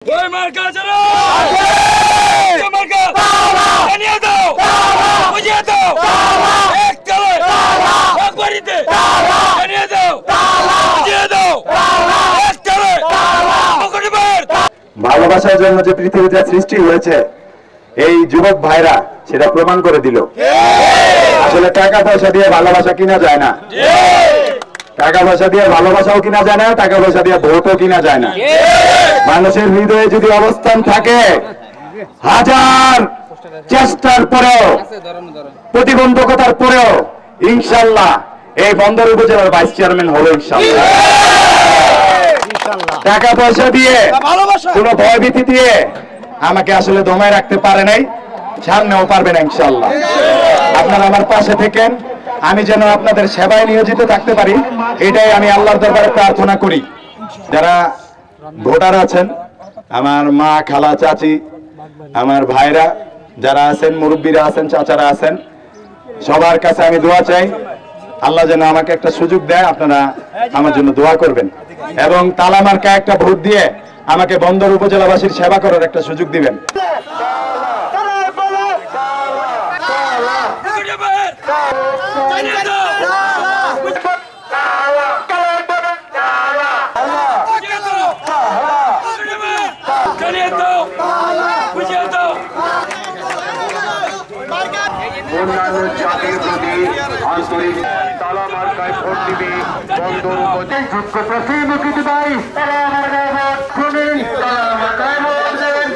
ওই মার্কা চলো মার্কা জানিয়ে দাও বুঝিয়ে দাও এক চলে এক বাড়িতে জানিয়ে দাও বুঝিয়ে দাও এক চলে ভালোবাসার জন্য যে পৃথিবীতে সৃষ্টি হয়েছে এই যুবক ভাইরা সেটা প্রমাণ করে দিল। আসলে টাকা পয়সা দিয়ে ভালোবাসা কিনা যায় না, টাকা পয়সা দিয়ে ভালোবাসাও কিনা যায় না, টাকা পয়সা দিয়ে ভোটও কিনা যায় না। মানুষের হৃদয়ে যদি অবস্থান থাকে, হাজার চেষ্টার পরেও প্রতিবন্ধকতার পরেও ইনশাল্লাহ এই বন্দর উপজেলার ভাইস চেয়ারম্যান হলো ইনশাল্লাহ। টাকা পয়সা দিয়ে কোনো ভয়ভীতি দিয়ে আমাকে আসলে দমায় রাখতে পারে নাই, সামনেও পারবে না ইনশাল্লাহ। আপনারা আমার পাশে থেকেন, আমি যেন আপনাদের সেবায় নিয়োজিত থাকতে পারি, এটাই আমি আল্লাহর দরবারে প্রার্থনা করি। যারা ভোটার আছেন, আমার মা, খালা, চাচি, আমার ভাইরা যারা আছেন, মুরব্বীরা আছেন, চাচারা আছেন, সবার কাছে আমি দোয়া চাই আল্লাহ যেন আমাকে একটা সুযোগ দেয়। আপনারা আমার জন্য দোয়া করবেন এবং তালা মার্কা একটা ভোট দিয়ে আমাকে বন্দর উপজেলাবাসীর সেবা করার একটা সুযোগ দিবেন। জাতির প্রতি আন্তরিক তালা মার্কায় ভোট দিবে বন্দর প্রতিমুখী দিবাই তালা মার্কায় ভোট খুবই তালা মার্কায় ভোট দেবেন।